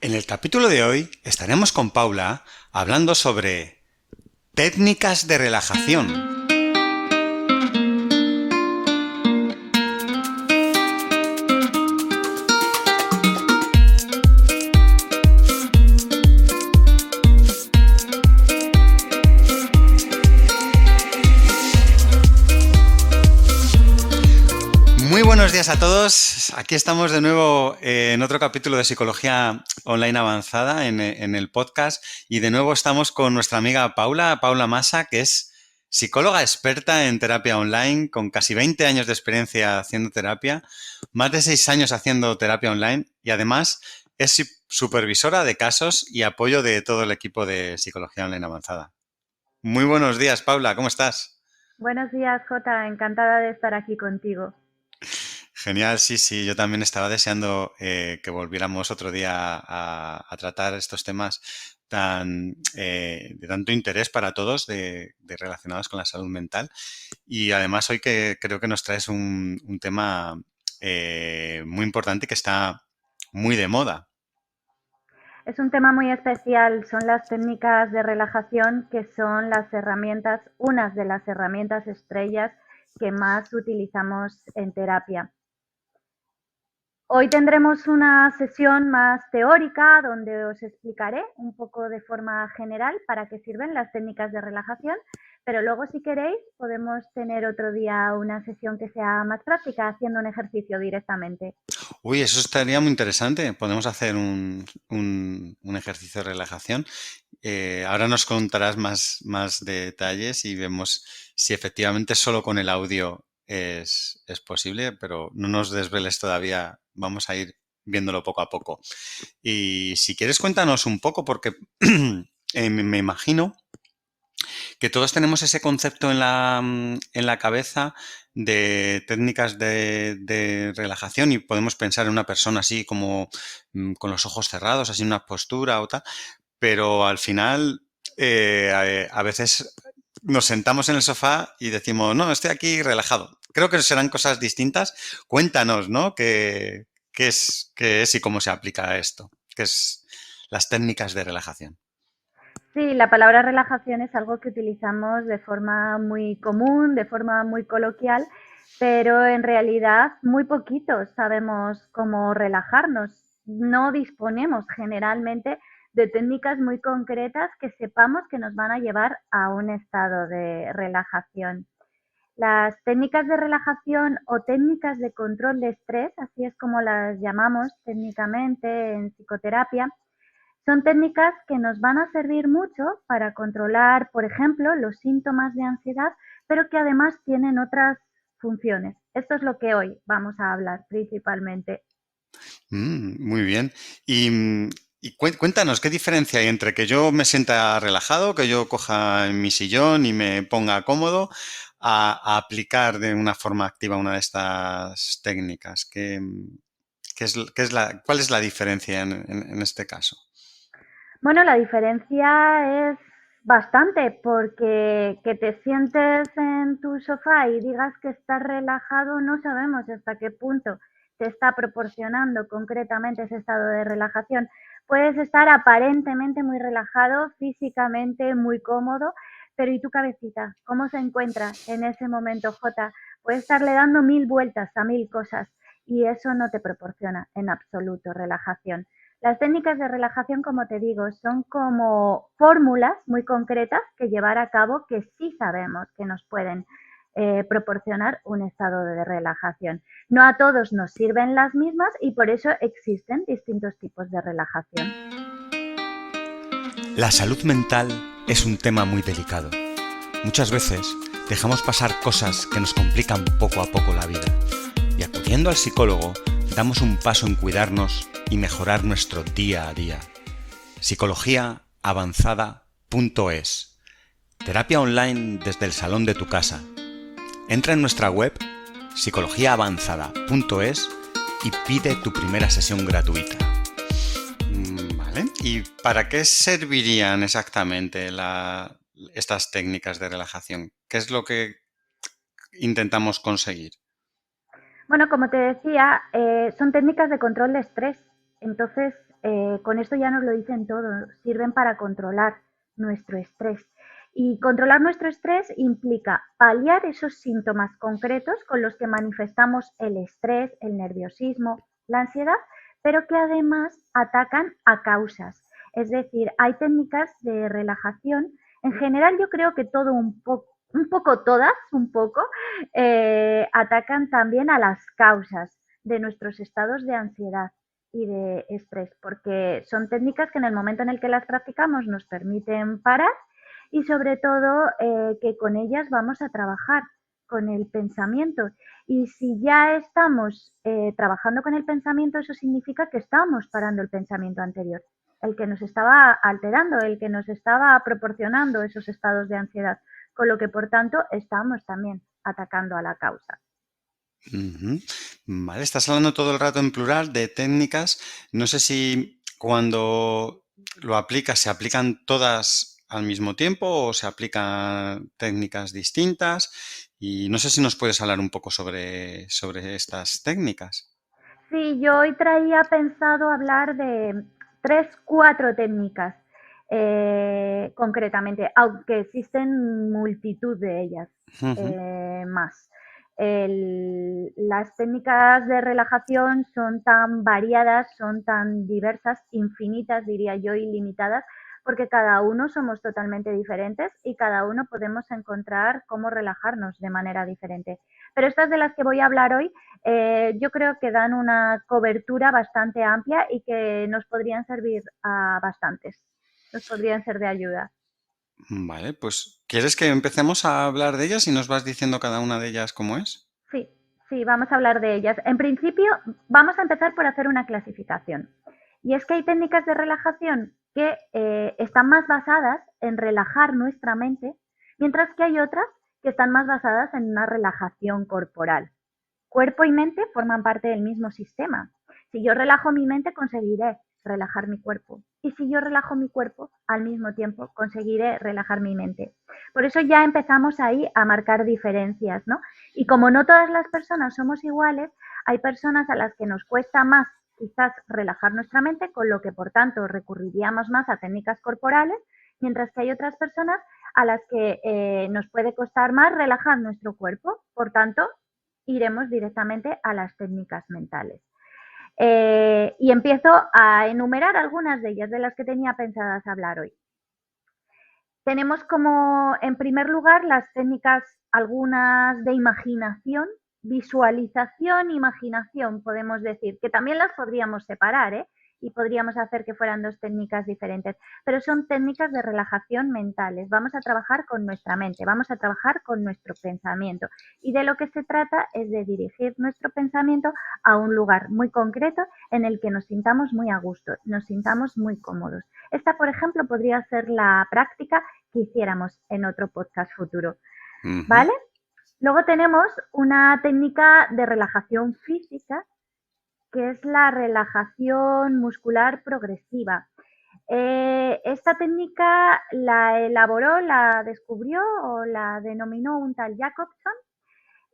En el capítulo de hoy estaremos con Paula hablando sobre técnicas de relajación. Muy buenos días a todos. Aquí estamos de nuevo en otro capítulo de Psicología Online Avanzada en el podcast y de nuevo estamos con nuestra amiga Paula Massa, que es psicóloga experta en terapia online con casi 20 años de experiencia haciendo terapia, más de 6 años haciendo terapia online y además es supervisora de casos y apoyo de todo el equipo de Psicología Online Avanzada. Muy buenos días, Paula, ¿cómo estás? Buenos días, Jota. Encantada de estar aquí contigo. Genial, sí, sí, yo también estaba deseando que volviéramos otro día a tratar estos temas de tanto interés para todos de relacionados con la salud mental. Y además hoy que creo que nos traes un tema muy importante que está muy de moda. Es un tema muy especial, son las técnicas de relajación, que son las herramientas, unas de las herramientas estrellas que más utilizamos en terapia. Hoy tendremos una sesión más teórica donde os explicaré un poco de forma general para qué sirven las técnicas de relajación, pero luego si queréis podemos tener otro día una sesión que sea más práctica haciendo un ejercicio directamente. Uy, eso estaría muy interesante. Podemos hacer un ejercicio de relajación. Ahora nos contarás más detalles y vemos si efectivamente solo con el audio es posible, pero no nos desveles todavía. Vamos a ir viéndolo poco a poco. Y si quieres, cuéntanos un poco, porque me imagino que todos tenemos ese concepto en la cabeza de técnicas de relajación y podemos pensar en una persona así como con los ojos cerrados, así en una postura o tal, pero al final a veces nos sentamos en el sofá y decimos, no, estoy aquí relajado. Creo que serán cosas distintas. Cuéntanos, ¿no? Qué es y cómo se aplica a esto? ¿Qué es las técnicas de relajación? Sí, la palabra relajación es algo que utilizamos de forma muy común, de forma muy coloquial, pero en realidad muy poquitos sabemos cómo relajarnos. No disponemos generalmente de técnicas muy concretas que sepamos que nos van a llevar a un estado de relajación. Las técnicas de relajación o técnicas de control de estrés, así es como las llamamos técnicamente en psicoterapia, son técnicas que nos van a servir mucho para controlar, por ejemplo, los síntomas de ansiedad, pero que además tienen otras funciones. Esto es lo que hoy vamos a hablar principalmente. Muy bien. Y, cuéntanos, ¿qué diferencia hay entre que yo me sienta relajado, que yo coja en mi sillón y me ponga cómodo, a aplicar de una forma activa una de estas técnicas? ¿Cuál es la diferencia en este caso? Bueno, la diferencia es bastante porque que te sientes en tu sofá y digas que estás relajado, no sabemos hasta qué punto te está proporcionando concretamente ese estado de relajación. Puedes estar aparentemente muy relajado, físicamente muy cómodo, pero ¿y tu cabecita? ¿Cómo se encuentra en ese momento, Jota? Puede estarle dando mil vueltas a mil cosas y eso no te proporciona en absoluto relajación. Las técnicas de relajación, como te digo, son como fórmulas muy concretas que llevar a cabo que sí sabemos que nos pueden proporcionar un estado de relajación. No a todos nos sirven las mismas y por eso existen distintos tipos de relajación. La salud mental es un tema muy delicado. Muchas veces dejamos pasar cosas que nos complican poco a poco la vida. Y acudiendo al psicólogo, damos un paso en cuidarnos y mejorar nuestro día a día. Psicologiaavanzada.es. Terapia online desde el salón de tu casa. Entra en nuestra web psicologiaavanzada.es y pide tu primera sesión gratuita. Vale. ¿Y para qué servirían exactamente estas técnicas de relajación? ¿Qué es lo que intentamos conseguir? Bueno, como te decía, son técnicas de control de estrés. Entonces, Con esto ya nos lo dicen todo, sirven para controlar nuestro estrés. Y controlar nuestro estrés implica paliar esos síntomas concretos con los que manifestamos el estrés, el nerviosismo, la ansiedad, pero que además atacan a causas. Es decir, hay técnicas de relajación. En general yo creo que todo un poco todas, un poco, atacan también a las causas de nuestros estados de ansiedad y de estrés, porque son técnicas que en el momento en el que las practicamos nos permiten parar y sobre todo que con ellas vamos a trabajar con el pensamiento. Y si ya estamos trabajando con el pensamiento, eso significa que estamos parando el pensamiento anterior, el que nos estaba alterando, el que nos estaba proporcionando esos estados de ansiedad, con lo que por tanto estamos también atacando a la causa. Ujú. Vale, estás hablando todo el rato en plural de técnicas. No sé si cuando lo aplicas, se aplican todas al mismo tiempo o se aplican técnicas distintas. Y no sé si nos puedes hablar un poco sobre estas técnicas. Sí, yo hoy traía pensado hablar de tres, cuatro técnicas concretamente, aunque existen multitud de ellas Ujú. más. Las técnicas de relajación son tan variadas, son tan diversas, infinitas, diría yo, ilimitadas, porque cada uno somos totalmente diferentes y cada uno podemos encontrar cómo relajarnos de manera diferente. Pero estas de las que voy a hablar hoy yo creo que dan una cobertura bastante amplia y que nos podrían servir a bastantes, nos podrían ser de ayuda. Vale, pues ¿quieres que empecemos a hablar de ellas y nos vas diciendo cada una de ellas cómo es? Sí, sí, vamos a hablar de ellas. En principio, vamos a empezar por hacer una clasificación. Y es que hay técnicas de relajación que están más basadas en relajar nuestra mente, mientras que hay otras que están más basadas en una relajación corporal. Cuerpo y mente forman parte del mismo sistema. Si yo relajo mi mente, conseguiré relajar mi cuerpo. Y si yo relajo mi cuerpo, al mismo tiempo conseguiré relajar mi mente. Por eso ya empezamos ahí a marcar diferencias, ¿no? Y como no todas las personas somos iguales, hay personas a las que nos cuesta más quizás relajar nuestra mente, con lo que por tanto recurriríamos más a técnicas corporales, mientras que hay otras personas a las que nos puede costar más relajar nuestro cuerpo, por tanto iremos directamente a las técnicas mentales. Y empiezo a enumerar algunas de ellas, de las que tenía pensadas hablar hoy. Tenemos como, en primer lugar, las técnicas, algunas de imaginación, visualización, imaginación, podemos decir, que también las podríamos separar, ¿eh? Y podríamos hacer que fueran dos técnicas diferentes, pero son técnicas de relajación mentales. Vamos a trabajar con nuestra mente, vamos a trabajar con nuestro pensamiento. Y de lo que se trata es de dirigir nuestro pensamiento a un lugar muy concreto en el que nos sintamos muy a gusto, nos sintamos muy cómodos. Esta, por ejemplo, podría ser la práctica que hiciéramos en otro podcast futuro, Ujú. ¿vale? Luego tenemos una técnica de relajación física, que es la relajación muscular progresiva. Esta técnica la elaboró, la descubrió o la denominó un tal Jacobson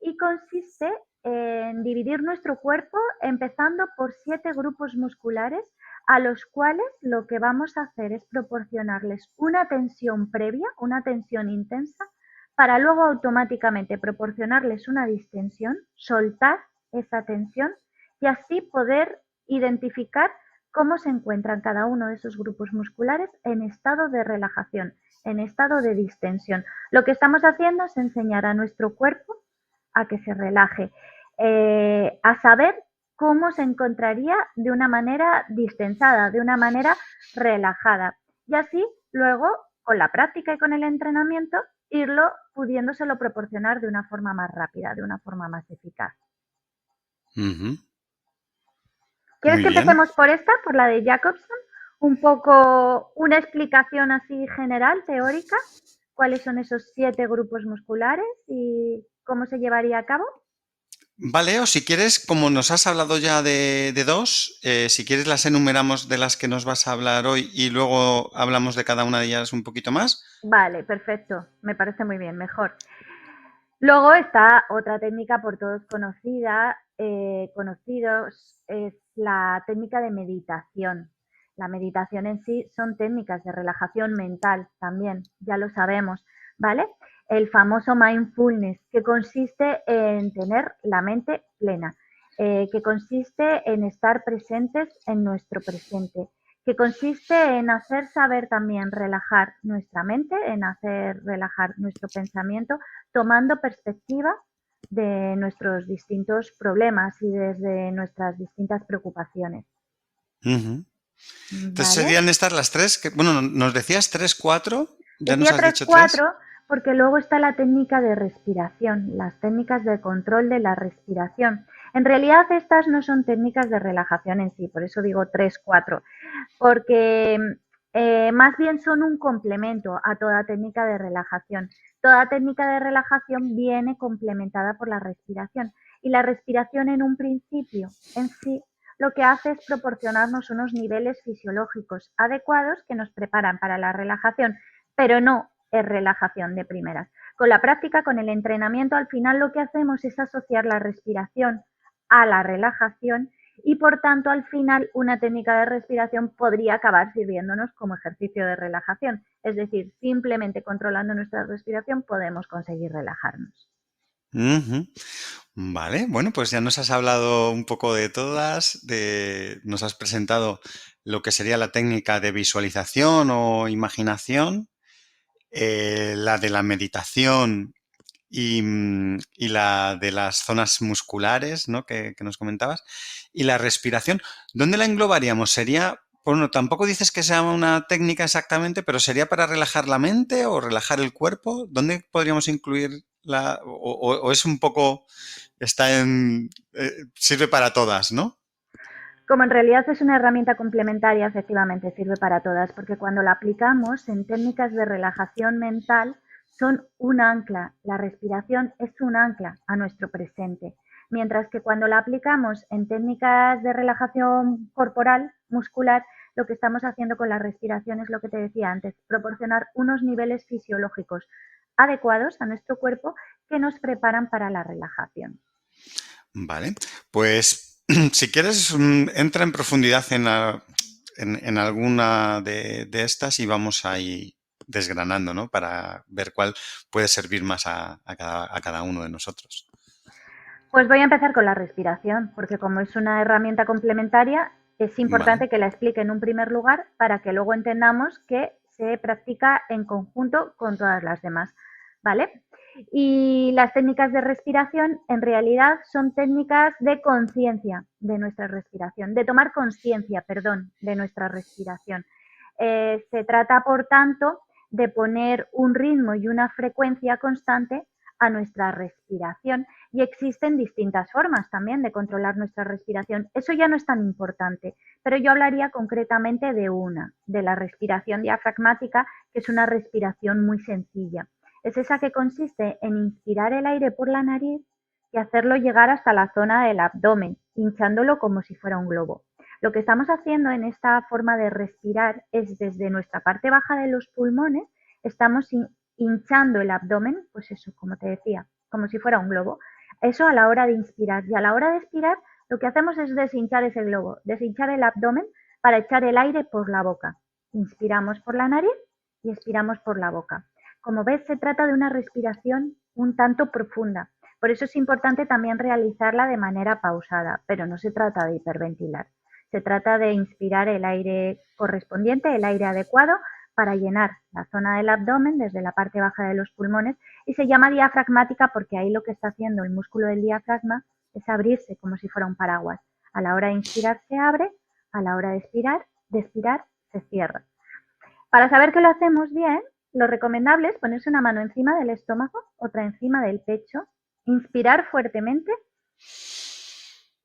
y consiste en dividir nuestro cuerpo empezando por 7 grupos musculares a los cuales lo que vamos a hacer es proporcionarles una tensión previa, una tensión intensa, para luego automáticamente proporcionarles una distensión, soltar esa tensión y así poder identificar cómo se encuentran cada uno de esos grupos musculares en estado de relajación, en estado de distensión. Lo que estamos haciendo es enseñar a nuestro cuerpo a que se relaje, a saber cómo se encontraría de una manera distensada, de una manera relajada. Y así, luego, con la práctica y con el entrenamiento, irlo pudiéndoselo proporcionar de una forma más rápida, de una forma más eficaz. Ujú. ¿Quieres Muy que bien. empecemos por esta, por la de Jacobson? Un poco una explicación así general, teórica, cuáles son esos 7 grupos musculares y cómo se llevaría a cabo. Vale, o si quieres, como nos has hablado ya de dos, si quieres las enumeramos de las que nos vas a hablar hoy y luego hablamos de cada una de ellas un poquito más. Vale, perfecto. Me parece muy bien, mejor. Luego está otra técnica por todos conocida, conocidos, es la técnica de meditación. La meditación en sí son técnicas de relajación mental también, ya lo sabemos, ¿vale? El famoso mindfulness, que consiste en tener la mente plena, que consiste en estar presentes en nuestro presente, que consiste en hacer saber también relajar nuestra mente, en hacer relajar nuestro pensamiento, tomando perspectiva de nuestros distintos problemas y desde nuestras distintas preocupaciones. Ujú. Entonces ¿Vale? serían estas las tres, que, bueno, nos decías tres, cuatro, ya nos Decía has tres dicho tres. cuatro porque luego está la técnica de respiración, las técnicas de control de la respiración. En realidad estas no son técnicas de relajación en sí, por eso digo tres cuatro, porque más bien son un complemento a toda técnica de relajación. Toda técnica de relajación viene complementada por la respiración y la respiración en un principio en sí lo que hace es proporcionarnos unos niveles fisiológicos adecuados que nos preparan para la relajación, pero no es relajación de primeras. Con la práctica, con el entrenamiento, al final lo que hacemos es asociar la respiración a la relajación y por tanto al final una técnica de respiración podría acabar sirviéndonos como ejercicio de relajación. Es decir, simplemente controlando nuestra respiración podemos conseguir relajarnos. Ujú. Vale, bueno, pues ya nos has hablado un poco de todas, nos has presentado lo que sería la técnica de visualización o imaginación, la de la meditación y la de las zonas musculares, ¿no? Que nos comentabas, y la respiración. ¿Dónde la englobaríamos? ¿Sería, bueno, tampoco dices que sea una técnica exactamente, pero sería para relajar la mente o relajar el cuerpo? ¿Dónde podríamos incluir o es un poco, sirve para todas, ¿no? Como en realidad es una herramienta complementaria, efectivamente sirve para todas, porque cuando la aplicamos en técnicas de relajación mental son un ancla. La respiración es un ancla a nuestro presente. Mientras que cuando la aplicamos en técnicas de relajación corporal, muscular, lo que estamos haciendo con la respiración es lo que te decía antes, proporcionar unos niveles fisiológicos adecuados a nuestro cuerpo que nos preparan para la relajación. Vale, pues si quieres, entra en profundidad en alguna de estas y vamos ahí desgranando, ¿no? Para ver cuál puede servir más a cada uno de nosotros. Pues voy a empezar con la respiración, porque como es una herramienta complementaria, es Vale. importante que la explique en un primer lugar para que luego entendamos que se practica en conjunto con todas las demás, ¿vale? Y las técnicas de respiración en realidad son técnicas de conciencia de nuestra respiración, de tomar conciencia, perdón, de nuestra respiración. Se trata, por tanto, de poner un ritmo y una frecuencia constante a nuestra respiración y existen distintas formas también de controlar nuestra respiración. Eso ya no es tan importante, pero yo hablaría concretamente de una, de la respiración diafragmática, que es una respiración muy sencilla. Es esa que consiste en inspirar el aire por la nariz y hacerlo llegar hasta la zona del abdomen, hinchándolo como si fuera un globo. Lo que estamos haciendo en esta forma de respirar es desde nuestra parte baja de los pulmones, estamos hinchando el abdomen, pues eso, como te decía, como si fuera un globo. Eso a la hora de inspirar. Y a la hora de expirar, lo que hacemos es deshinchar ese globo, deshinchar el abdomen para echar el aire por la boca. Inspiramos por la nariz y expiramos por la boca. Como ves, se trata de una respiración un tanto profunda. Por eso es importante también realizarla de manera pausada, pero no se trata de hiperventilar. Se trata de inspirar el aire correspondiente, el aire adecuado, para llenar la zona del abdomen desde la parte baja de los pulmones y se llama diafragmática porque ahí lo que está haciendo el músculo del diafragma es abrirse como si fuera un paraguas. A la hora de inspirar se abre, a la hora de expirar se cierra. Para saber que lo hacemos bien, lo recomendable es ponerse una mano encima del estómago, otra encima del pecho, inspirar fuertemente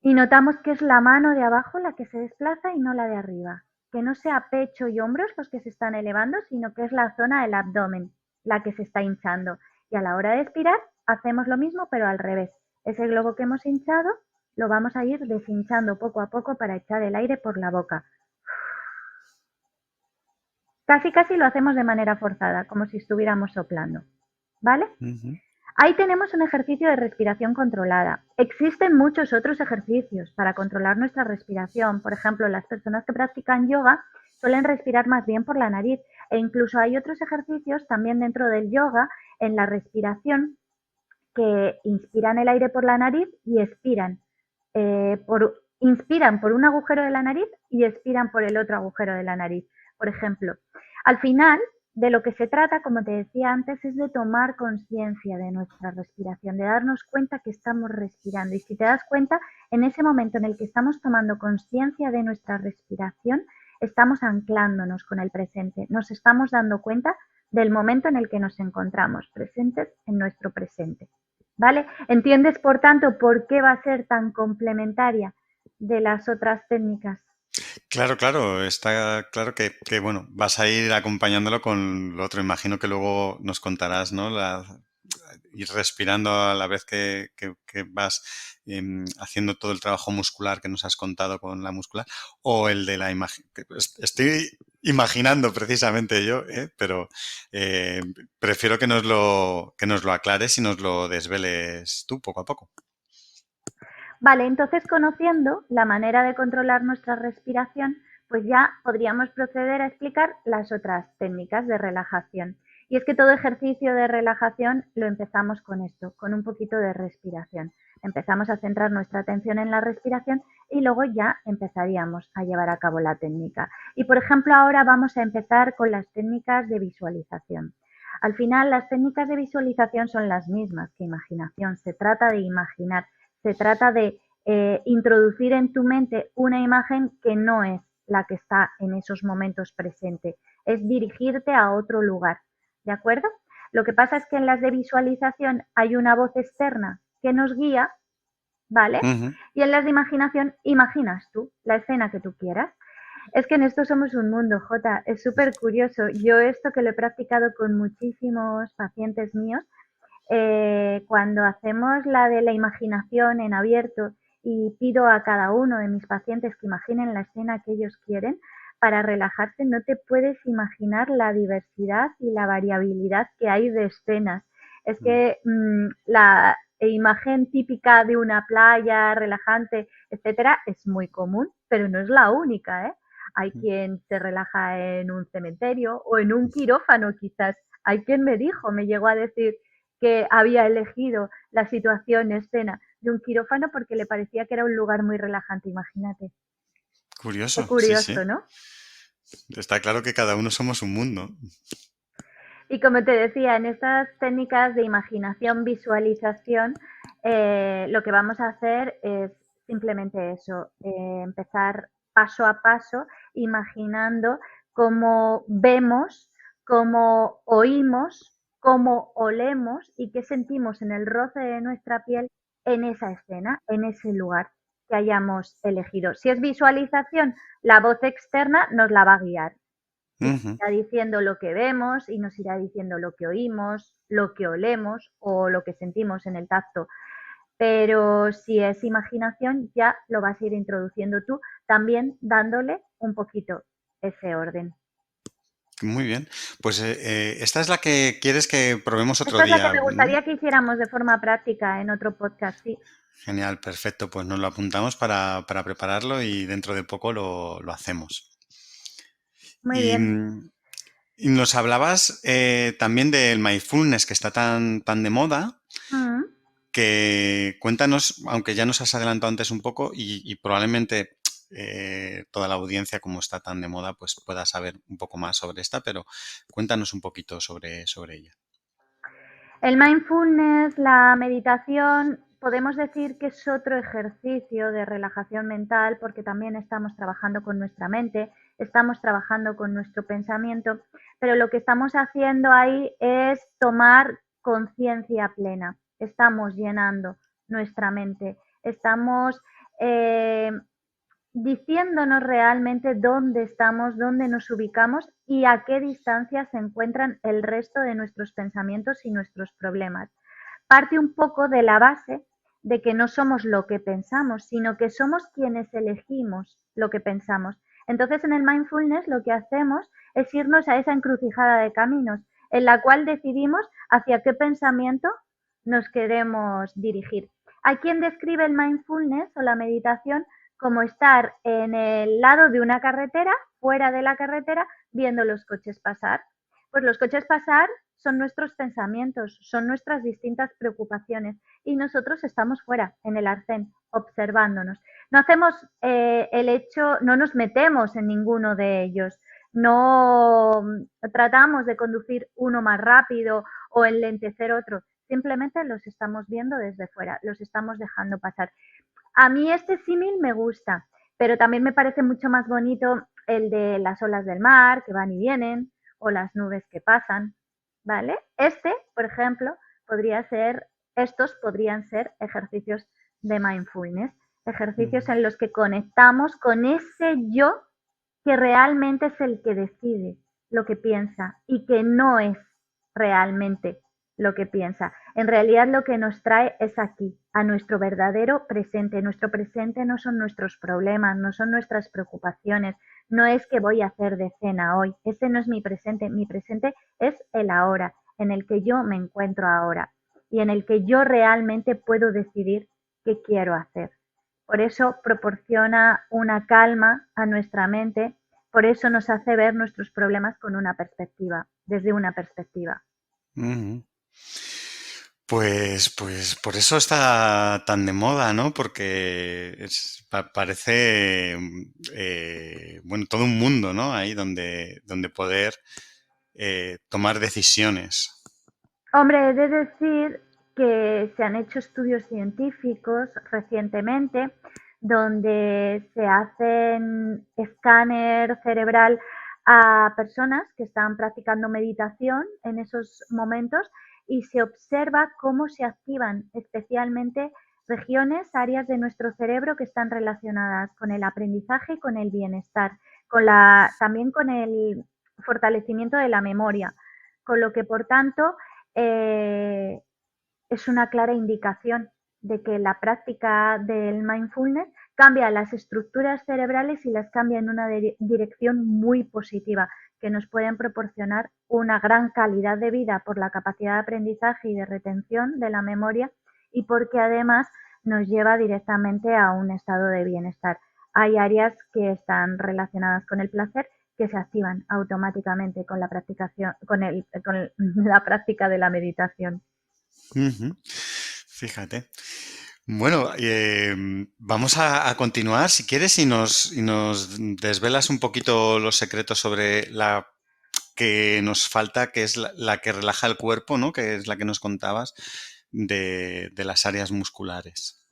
y notamos que es la mano de abajo la que se desplaza y no la de arriba. Que no sea pecho y hombros los que se están elevando, sino que es la zona del abdomen la que se está hinchando. Y a la hora de expirar, hacemos lo mismo, pero al revés. Ese globo que hemos hinchado lo vamos a ir deshinchando poco a poco para echar el aire por la boca. Casi casi lo hacemos de manera forzada, como si estuviéramos soplando. ¿Vale? Ujú. Ahí tenemos un ejercicio de respiración controlada. Existen muchos otros ejercicios para controlar nuestra respiración. Por ejemplo, las personas que practican yoga suelen respirar más bien por la nariz. E incluso hay otros ejercicios también dentro del yoga en la respiración que inspiran el aire por la nariz y expiran. Inspiran por un agujero de la nariz y expiran por el otro agujero de la nariz, por ejemplo. Al final, de lo que se trata, como te decía antes, es de tomar conciencia de nuestra respiración, de darnos cuenta que estamos respirando. Y si te das cuenta, en ese momento en el que estamos tomando conciencia de nuestra respiración, estamos anclándonos con el presente, nos estamos dando cuenta del momento en el que nos encontramos, presentes en nuestro presente. ¿Vale? ¿Entiendes, por tanto, por qué va a ser tan complementaria de las otras técnicas? Claro, claro, está claro que, bueno, vas a ir acompañándolo con lo otro. Imagino que luego nos contarás, ¿no? Ir respirando a la vez que vas haciendo todo el trabajo muscular que nos has contado con la muscular, o el de la imagen. Estoy imaginando precisamente yo, pero eh, prefiero que nos lo aclares y nos lo desveles tú poco a poco. Vale, entonces conociendo la manera de controlar nuestra respiración, pues ya podríamos proceder a explicar las otras técnicas de relajación. Y es que todo ejercicio de relajación lo empezamos con esto, con un poquito de respiración. Empezamos a centrar nuestra atención en la respiración y luego ya empezaríamos a llevar a cabo la técnica. Y por ejemplo, ahora vamos a empezar con las técnicas de visualización. Al final, las técnicas de visualización son las mismas que imaginación. Se trata de imaginar, se trata de introducir en tu mente una imagen que no es la que está en esos momentos presente, es dirigirte a otro lugar, ¿de acuerdo? Lo que pasa es que en las de visualización hay una voz externa que nos guía, ¿vale? Ujú. Y en las de imaginación imaginas tú la escena que tú quieras. Es que en esto somos un mundo, Jota, es súper curioso. Yo esto que lo he practicado con muchísimos pacientes míos, cuando hacemos la de la imaginación en abierto y pido a cada uno de mis pacientes que imaginen la escena que ellos quieren, para relajarse no te puedes imaginar la diversidad y la variabilidad que hay de escenas. Es que la imagen típica de una playa relajante, etcétera, es muy común, pero no es la única, ¿eh? Hay quien se relaja en un cementerio o en un quirófano, quizás. Hay quien me dijo, me llegó a decir que había elegido la situación, escena de un quirófano porque le parecía que era un lugar muy relajante, imagínate. Qué Curioso, sí, sí. curioso, ¿no? Está claro que cada uno somos un mundo. Y como te decía, en estas técnicas de imaginación, visualización, lo que vamos a hacer es simplemente eso, empezar paso a paso, imaginando cómo vemos, cómo oímos, cómo olemos y qué sentimos en el roce de nuestra piel en esa escena, en ese lugar que hayamos elegido. Si es visualización, la voz externa nos la va a guiar y nos Ujú. irá diciendo lo que vemos y nos irá diciendo lo que oímos, lo que olemos o lo que sentimos en el tacto. Pero si es imaginación, ya lo vas a ir introduciendo tú, también dándole un poquito ese orden. Muy bien. Pues esta es la que quieres que probemos otro Esta es la que día, me ¿no? gustaría que hiciéramos de forma práctica en otro podcast, sí. Genial, perfecto. Pues nos lo apuntamos para prepararlo y dentro de poco lo hacemos. Muy Y, bien. y nos hablabas también del mindfulness que está tan de moda, Mm. que cuéntanos, aunque ya nos has adelantado antes un poco y probablemente toda la audiencia, como está tan de moda, pues pueda saber un poco más sobre esta, pero cuéntanos un poquito sobre ella. El mindfulness, la meditación, podemos decir que es otro ejercicio de relajación mental porque también estamos trabajando con nuestra mente, estamos trabajando con nuestro pensamiento, pero lo que estamos haciendo ahí es tomar conciencia plena. Estamos llenando nuestra mente, estamos eh, diciéndonos realmente dónde estamos, dónde nos ubicamos y a qué distancia se encuentran el resto de nuestros pensamientos y nuestros problemas. Parte un poco de la base de que no somos lo que pensamos, sino que somos quienes elegimos lo que pensamos. Entonces, en el mindfulness lo que hacemos es irnos a esa encrucijada de caminos en la cual decidimos hacia qué pensamiento nos queremos dirigir. Hay quien describe el mindfulness o la meditación como estar en el lado de una carretera, fuera de la carretera, viendo los coches pasar. Pues los coches pasar son nuestros pensamientos, son nuestras distintas preocupaciones y nosotros estamos fuera, en el arcén, observándonos. No hacemos el hecho, no nos metemos en ninguno de ellos, no tratamos de conducir uno más rápido o enlentecer otro, simplemente los estamos viendo desde fuera, los estamos dejando pasar. A mí este símil me gusta, pero también me parece mucho más bonito el de las olas del mar que van y vienen o las nubes que pasan, ¿vale? Este, por ejemplo, estos podrían ser ejercicios de mindfulness, ejercicios Ujú. en los que conectamos con ese yo que realmente es el que decide lo que piensa y que no es realmente lo que piensa. En realidad lo que nos trae es aquí, a nuestro verdadero presente. Nuestro presente no son nuestros problemas, no son nuestras preocupaciones, no es que voy a hacer de cena hoy, ese no es mi presente es el ahora, en el que yo me encuentro ahora y en el que yo realmente puedo decidir qué quiero hacer. Por eso proporciona una calma a nuestra mente, por eso nos hace ver nuestros problemas con una perspectiva, desde una perspectiva. Ujú. Pues por eso está tan de moda, ¿no? Porque parece, bueno, todo un mundo, ¿no? Ahí donde poder tomar decisiones. Hombre, he de decir que se han hecho estudios científicos recientemente donde se hacen escáner cerebral a personas que están practicando meditación en esos momentos y se observa cómo se activan especialmente regiones, áreas de nuestro cerebro que están relacionadas con el aprendizaje y con el bienestar, también con el fortalecimiento de la memoria, con lo que por tanto eh, es una clara indicación de que la práctica del mindfulness cambia las estructuras cerebrales y las cambia en una dirección muy positiva, que nos pueden proporcionar una gran calidad de vida por la capacidad de aprendizaje y de retención de la memoria y porque además nos lleva directamente a un estado de bienestar. Hay áreas que están relacionadas con el placer que se activan automáticamente con la practicación, con la práctica de la meditación. Ujú. Fíjate. Bueno, vamos a continuar, si quieres, y nos desvelas un poquito los secretos sobre la que nos falta, que es la que relaja el cuerpo, ¿no? Que es la que nos contabas de las áreas musculares.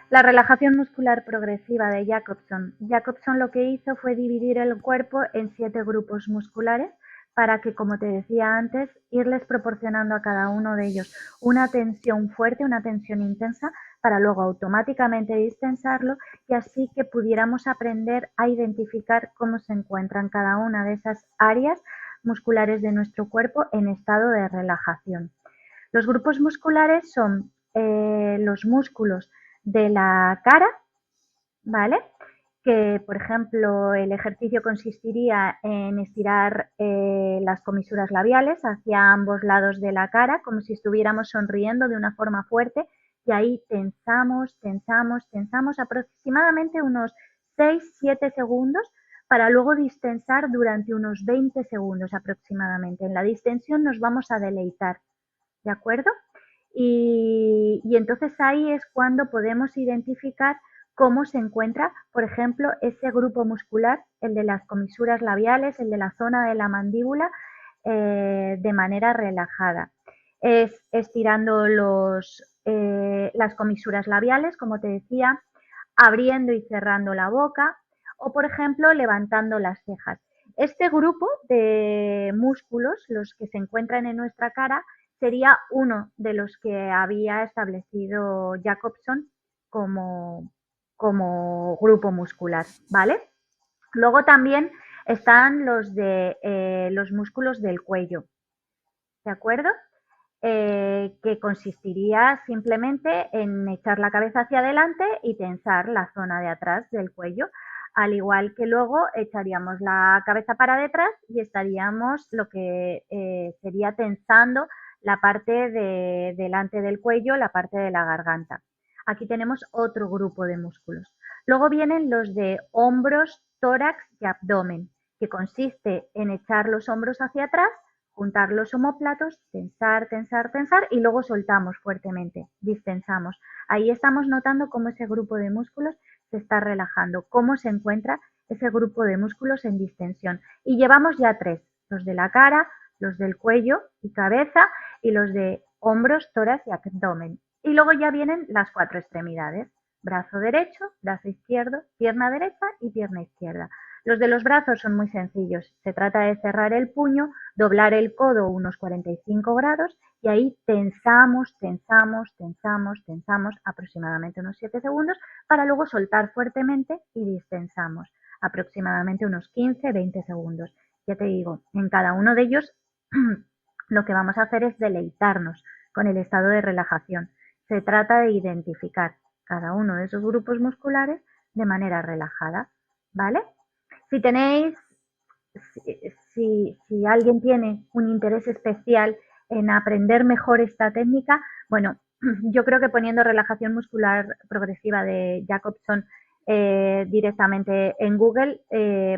La relajación muscular progresiva de Jacobson. Jacobson lo que hizo fue dividir el cuerpo en 7 grupos musculares para que, como te decía antes, irles proporcionando a cada uno de ellos una tensión fuerte, una tensión intensa, para luego automáticamente distensarlo y así que pudiéramos aprender a identificar cómo se encuentran cada una de esas áreas musculares de nuestro cuerpo en estado de relajación. Los grupos musculares son los músculos de la cara, ¿vale? Que, por ejemplo, el ejercicio consistiría en estirar las comisuras labiales hacia ambos lados de la cara, como si estuviéramos sonriendo de una forma fuerte, y ahí tensamos, tensamos, tensamos aproximadamente unos 6-7 segundos para luego distensar durante unos 20 segundos aproximadamente. En la distensión nos vamos a deleitar, ¿de acuerdo? Y entonces ahí es cuando podemos identificar cómo se encuentra, por ejemplo, ese grupo muscular, el de las comisuras labiales, el de la zona de la mandíbula, de manera relajada. Es estirando las comisuras labiales, como te decía, abriendo y cerrando la boca o, por ejemplo, levantando las cejas. Este grupo de músculos, los que se encuentran en nuestra cara, sería uno de los que había establecido Jacobson como, como grupo muscular, ¿vale? Luego también están los músculos del cuello, ¿de acuerdo? Que consistiría simplemente en echar la cabeza hacia adelante y tensar la zona de atrás del cuello, al igual que luego echaríamos la cabeza para detrás y estaríamos lo que sería tensando la parte de delante del cuello, la parte de la garganta. Aquí tenemos otro grupo de músculos. Luego vienen los de hombros, tórax y abdomen, que consiste en echar los hombros hacia atrás, juntar los omóplatos, tensar, tensar, tensar y luego soltamos fuertemente, distensamos. Ahí estamos notando cómo ese grupo de músculos se está relajando, cómo se encuentra ese grupo de músculos en distensión. Y llevamos ya 3, los de la cara, los del cuello y cabeza y los de hombros, tórax y abdomen. Y luego ya vienen las 4 extremidades, brazo derecho, brazo izquierdo, pierna derecha y pierna izquierda. Los de los brazos son muy sencillos. Se trata de cerrar el puño, doblar el codo unos 45 grados y ahí tensamos, tensamos, tensamos, tensamos aproximadamente unos 7 segundos para luego soltar fuertemente y distensamos aproximadamente unos 15-20 segundos. Ya te digo, en cada uno de ellos lo que vamos a hacer es deleitarnos con el estado de relajación. Se trata de identificar cada uno de esos grupos musculares de manera relajada, ¿vale? Si tenéis, si alguien tiene un interés especial en aprender mejor esta técnica, bueno, yo creo que poniendo relajación muscular progresiva de Jacobson directamente en Google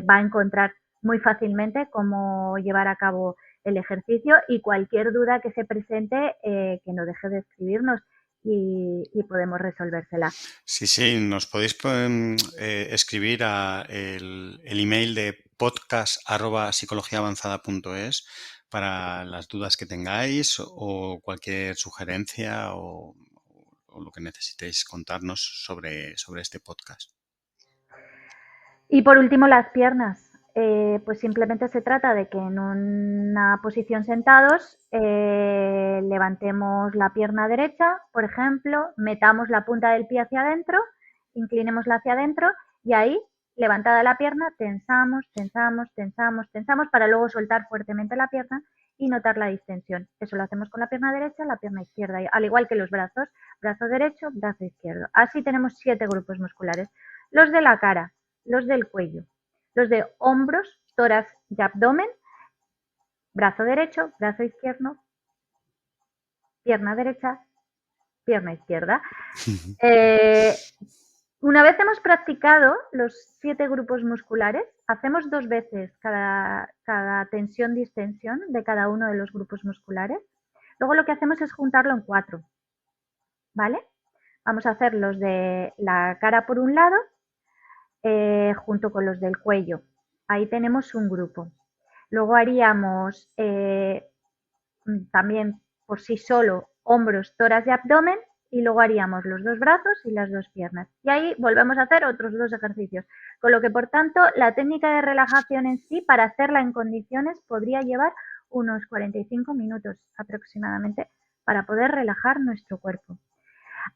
va a encontrar muy fácilmente cómo llevar a cabo el ejercicio y cualquier duda que se presente que no deje de escribirnos y podemos resolvérsela. Sí, sí, nos podéis escribir a el email de podcast@psicologiaavanzada.es para las dudas que tengáis o cualquier sugerencia o lo que necesitéis contarnos sobre este podcast. Y por último, las piernas. Pues simplemente se trata de que en una posición sentados levantemos la pierna derecha, por ejemplo, metamos la punta del pie hacia adentro, inclinémosla hacia adentro y ahí, levantada la pierna, tensamos, tensamos, tensamos, tensamos para luego soltar fuertemente la pierna y notar la distensión. Eso lo hacemos con la pierna derecha, la pierna izquierda, al igual que los brazos, brazo derecho, brazo izquierdo. Así tenemos 7 grupos musculares. Los de la cara, los del cuello, los de hombros, tórax y abdomen, brazo derecho, brazo izquierdo, pierna derecha, pierna izquierda. Una vez hemos practicado los 7 grupos musculares, hacemos 2 veces cada tensión-distensión de cada uno de los grupos musculares. Luego lo que hacemos es juntarlo en 4, ¿vale? Vamos a hacer los de la cara por un lado, junto con los del cuello. Ahí tenemos un grupo. Luego haríamos también por sí solo hombros, tórax y abdomen y luego haríamos los 2 brazos y las 2 piernas. Y ahí volvemos a hacer otros 2 ejercicios. Con lo que, por tanto, la técnica de relajación en sí, para hacerla en condiciones, podría llevar unos 45 minutos aproximadamente para poder relajar nuestro cuerpo.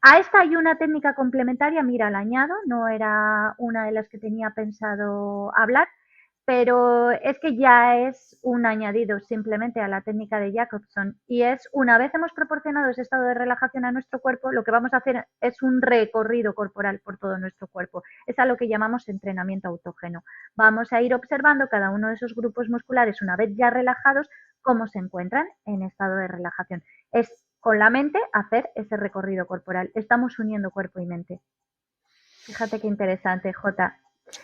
A esta hay una técnica complementaria, mira, la añado, no era una de las que tenía pensado hablar, pero es que ya es un añadido simplemente a la técnica de Jacobson y es una vez hemos proporcionado ese estado de relajación a nuestro cuerpo, lo que vamos a hacer es un recorrido corporal por todo nuestro cuerpo. Es a lo que llamamos entrenamiento autógeno. Vamos a ir observando cada uno de esos grupos musculares una vez ya relajados, cómo se encuentran en estado de relajación. Es con la mente hacer ese recorrido corporal. Estamos uniendo cuerpo y mente. Fíjate qué interesante, Jota.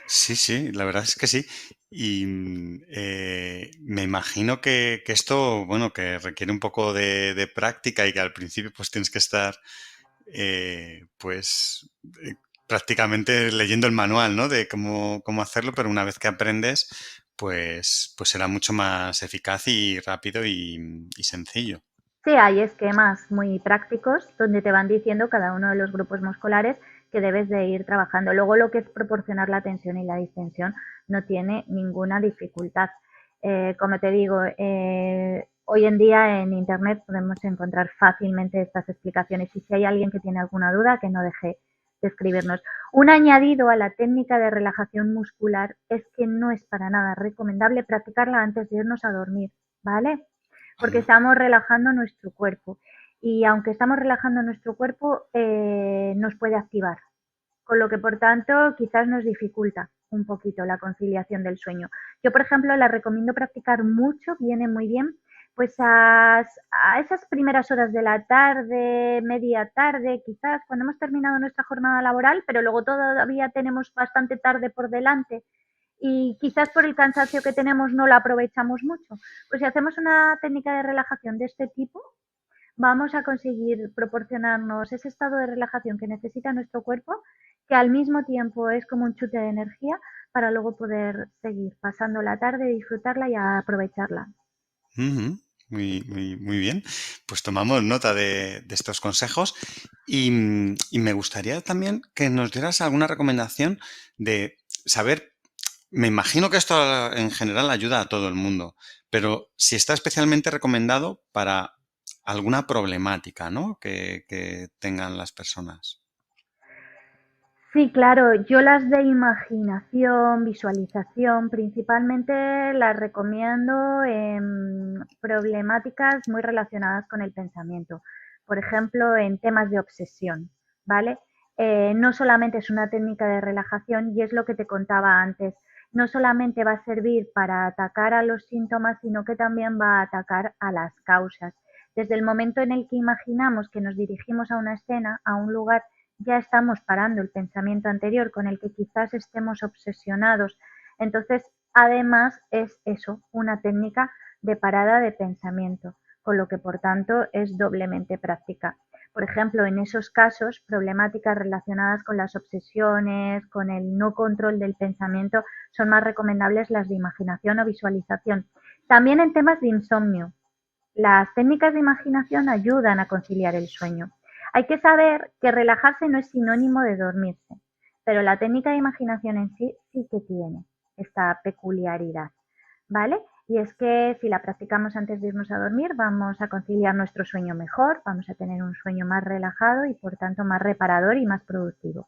Sí, sí, la verdad es que sí. Y me imagino que esto, bueno, que requiere un poco de práctica y que al principio pues tienes que estar pues prácticamente leyendo el manual, ¿no? De cómo hacerlo, pero una vez que aprendes, pues será mucho más eficaz y rápido y sencillo. Sí, hay esquemas muy prácticos donde te van diciendo cada uno de los grupos musculares que debes de ir trabajando. Luego lo que es proporcionar la tensión y la distensión no tiene ninguna dificultad. Como te digo, hoy en día en Internet podemos encontrar fácilmente estas explicaciones y si hay alguien que tiene alguna duda, que no deje de escribirnos. Un añadido a la técnica de relajación muscular es que no es para nada recomendable practicarla antes de irnos a dormir, ¿vale? Porque Anda. estamos relajando nuestro cuerpo y aunque estamos relajando nuestro cuerpo nos puede activar, con lo que por tanto quizás nos dificulta un poquito la conciliación del sueño. Yo, por ejemplo, la recomiendo practicar mucho, viene muy bien pues a esas primeras horas de la tarde, media tarde, quizás cuando hemos terminado nuestra jornada laboral, pero luego todavía tenemos bastante tarde por delante y quizás por el cansancio que tenemos no la aprovechamos mucho. Pues si hacemos una técnica de relajación de este tipo, vamos a conseguir proporcionarnos ese estado de relajación que necesita nuestro cuerpo, que al mismo tiempo es como un chute de energía para luego poder seguir pasando la tarde, disfrutarla y aprovecharla. Ujú. Muy bien. Pues tomamos nota de estos consejos y me gustaría también que nos dieras alguna recomendación de saber, me imagino que esto en general ayuda a todo el mundo, pero si está especialmente recomendado para alguna problemática, ¿no? Que tengan las personas. Sí, claro, yo las de imaginación, visualización, principalmente las recomiendo en problemáticas muy relacionadas con el pensamiento. Por ejemplo, en temas de obsesión, ¿vale? No solamente es una técnica de relajación y es lo que te contaba antes, no solamente va a servir para atacar a los síntomas, sino que también va a atacar a las causas. Desde el momento en el que imaginamos que nos dirigimos a una escena, a un lugar, ya estamos parando el pensamiento anterior con el que quizás estemos obsesionados. Entonces, además es eso, una técnica de parada de pensamiento, con lo que por tanto es doblemente práctica. Por ejemplo, en esos casos, problemáticas relacionadas con las obsesiones, con el no control del pensamiento, son más recomendables las de imaginación o visualización. También en temas de insomnio, las técnicas de imaginación ayudan a conciliar el sueño. Hay que saber que relajarse no es sinónimo de dormirse, pero la técnica de imaginación en sí sí que tiene esta peculiaridad, ¿vale? Y es que si la practicamos antes de irnos a dormir, vamos a conciliar nuestro sueño mejor, vamos a tener un sueño más relajado y por tanto más reparador y más productivo.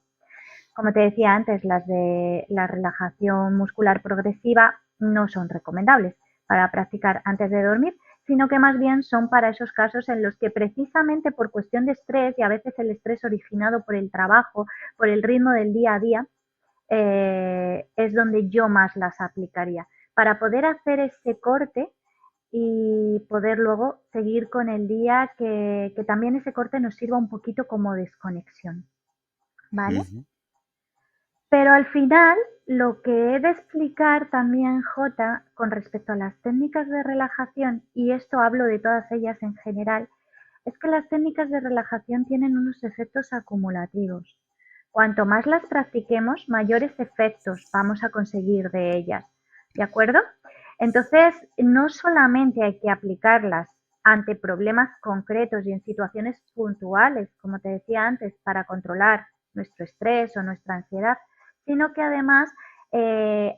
Como te decía antes, las de la relajación muscular progresiva no son recomendables para practicar antes de dormir, sino que más bien son para esos casos en los que precisamente por cuestión de estrés y a veces el estrés originado por el trabajo, por el ritmo del día a día, es donde yo más las aplicaría, para poder hacer ese corte y poder luego seguir con el día, que también ese corte nos sirva un poquito como desconexión, ¿vale? Ujú. Pero al final, lo que he de explicar también, Jota, con respecto a las técnicas de relajación, y esto hablo de todas ellas en general, es que las técnicas de relajación tienen unos efectos acumulativos. Cuanto más las practiquemos, mayores efectos vamos a conseguir de ellas. ¿De acuerdo? Entonces, no solamente hay que aplicarlas ante problemas concretos y en situaciones puntuales, como te decía antes, para controlar nuestro estrés o nuestra ansiedad, sino que además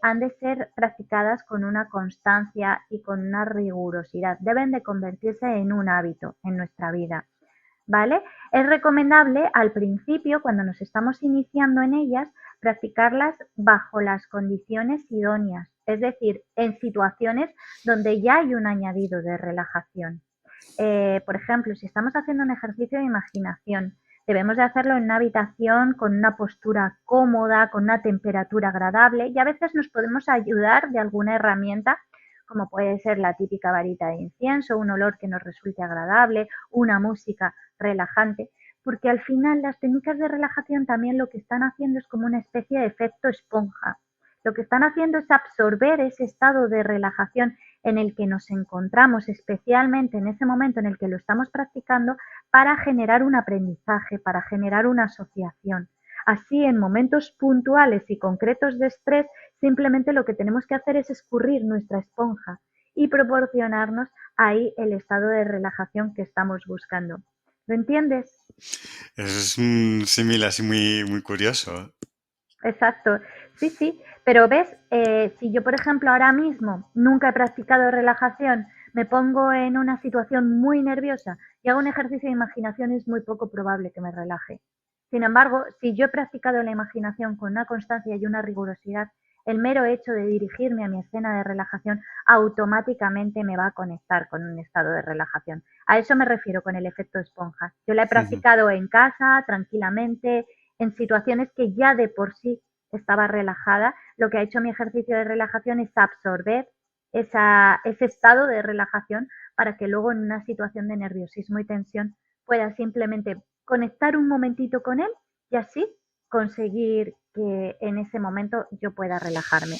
han de ser practicadas con una constancia y con una rigurosidad. Deben de convertirse en un hábito en nuestra vida, ¿vale? Es recomendable al principio, cuando nos estamos iniciando en ellas, practicarlas bajo las condiciones idóneas, es decir, en situaciones donde ya hay un añadido de relajación. Por ejemplo, si estamos haciendo un ejercicio de imaginación, debemos de hacerlo en una habitación con una postura cómoda, con una temperatura agradable y a veces nos podemos ayudar de alguna herramienta como puede ser la típica varita de incienso, un olor que nos resulte agradable, una música relajante, porque al final las técnicas de relajación también lo que están haciendo es como una especie de efecto esponja. Lo que están haciendo es absorber ese estado de relajación en el que nos encontramos, especialmente en ese momento en el que lo estamos practicando, para generar un aprendizaje, para generar una asociación. Así, en momentos puntuales y concretos de estrés, simplemente lo que tenemos que hacer es escurrir nuestra esponja y proporcionarnos ahí el estado de relajación que estamos buscando. ¿Lo entiendes? Es un símil así muy curioso. Exacto. Sí, sí. Pero ves, si yo, por ejemplo, ahora mismo nunca he practicado relajación, me pongo en una situación muy nerviosa y hago un ejercicio de imaginación, es muy poco probable que me relaje. Sin embargo, si yo he practicado la imaginación con una constancia y una rigurosidad, el mero hecho de dirigirme a mi escena de relajación automáticamente me va a conectar con un estado de relajación. A eso me refiero con el efecto esponja. Yo la he Ujú. practicado en casa, tranquilamente, en situaciones que ya de por sí estaba relajada. Lo que ha hecho mi ejercicio de relajación es absorber ese estado de relajación para que luego en una situación de nerviosismo y tensión pueda simplemente conectar un momentito con él y así conseguir que en ese momento yo pueda relajarme.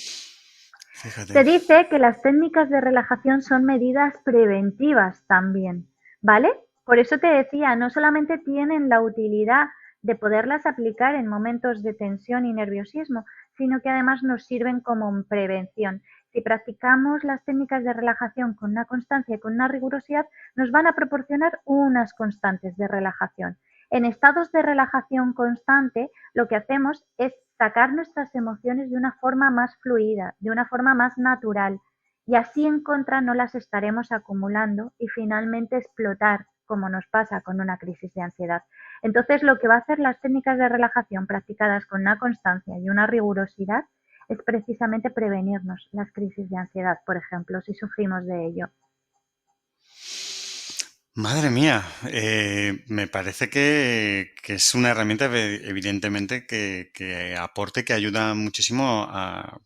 Fíjate. Se dice que las técnicas de relajación son medidas preventivas también, ¿vale? Por eso te decía, no solamente tienen la utilidad de poderlas aplicar en momentos de tensión y nerviosismo, sino que además nos sirven como prevención. Si practicamos las técnicas de relajación con una constancia y con una rigurosidad, nos van a proporcionar unas constantes de relajación. En estados de relajación constante, lo que hacemos es sacar nuestras emociones de una forma más fluida, de una forma más natural, y así en contra no las estaremos acumulando y finalmente explotar, como nos pasa con una crisis de ansiedad. Entonces, lo que va a hacer las técnicas de relajación practicadas con una constancia y una rigurosidad es precisamente prevenirnos las crisis de ansiedad, por ejemplo, si sufrimos de ello. Madre mía, me parece que es una herramienta evidentemente que aporte, que ayuda muchísimo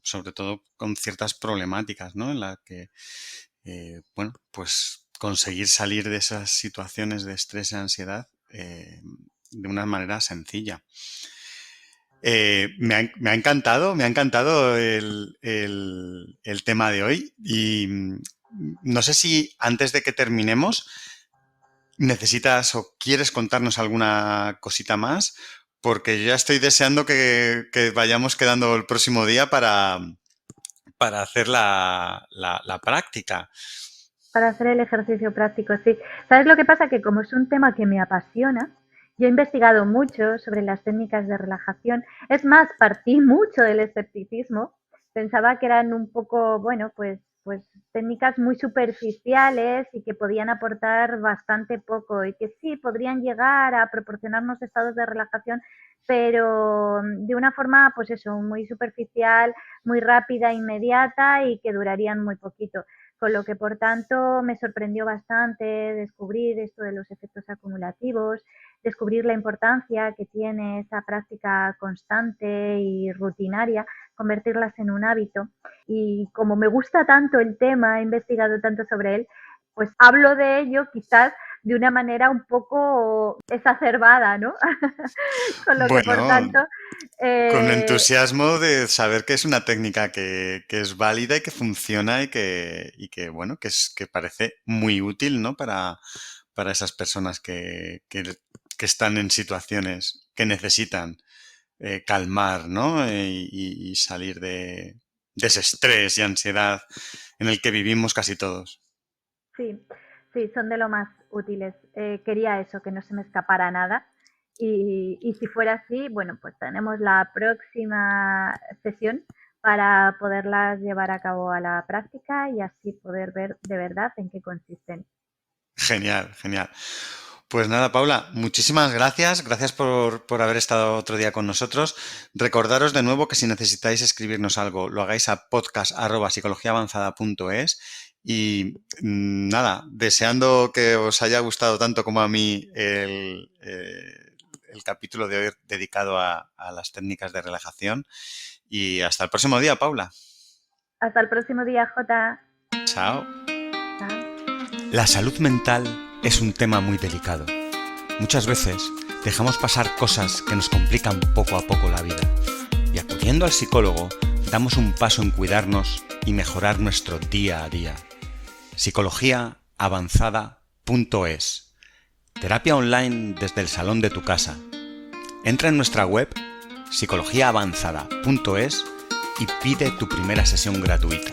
sobre todo con ciertas problemáticas, ¿no? En la que, bueno, pues conseguir salir de esas situaciones de estrés y ansiedad de una manera sencilla. Me ha encantado el tema de hoy y no sé si antes de que terminemos necesitas o quieres contarnos alguna cosita más, porque yo ya estoy deseando que vayamos quedando el próximo día para hacer la práctica. Para hacer el ejercicio práctico, sí. ¿Sabes lo que pasa? Que como es un tema que me apasiona, yo he investigado mucho sobre las técnicas de relajación. Es más, partí mucho del escepticismo. Pensaba que eran un poco, bueno, pues técnicas muy superficiales y que podían aportar bastante poco y que sí podrían llegar a proporcionarnos estados de relajación, pero de una forma, pues eso, muy superficial, muy rápida, inmediata y que durarían muy poquito. Con lo que, por tanto, me sorprendió bastante descubrir esto de los efectos acumulativos, descubrir la importancia que tiene esa práctica constante y rutinaria, convertirlas en un hábito. Y como me gusta tanto el tema, he investigado tanto sobre él, pues hablo de ello quizás de una manera un poco exacerbada, ¿no? Con lo que, por Bueno, tanto, con eh, entusiasmo de saber que es una técnica que es válida y que funciona y que, bueno, que parece muy útil, ¿no? Para esas personas que están en situaciones que necesitan calmar, ¿no? Y salir de ese estrés y ansiedad en el que vivimos casi todos. sí, sí, son de lo más útiles. Quería eso, que no se me escapara nada. Y si fuera así, bueno, pues tenemos la próxima sesión para poderlas llevar a cabo a la práctica y así poder ver de verdad en qué consisten. Genial, genial. Pues nada, Paula, muchísimas gracias. Gracias por haber estado otro día con nosotros. Recordaros de nuevo que si necesitáis escribirnos algo, lo hagáis a podcast@psicologiaavanzada.es. Y nada, deseando que os haya gustado tanto como a mí el capítulo de hoy dedicado a las técnicas de relajación. Y hasta el próximo día, Paula. Hasta el próximo día, Jota. Chao. Chao. La salud mental es un tema muy delicado. Muchas veces dejamos pasar cosas que nos complican poco a poco la vida. Y acudiendo al psicólogo, damos un paso en cuidarnos y mejorar nuestro día a día. psicologiaavanzada.es. Terapia online desde el salón de tu casa. Entra en nuestra web psicologiaavanzada.es y pide tu primera sesión gratuita.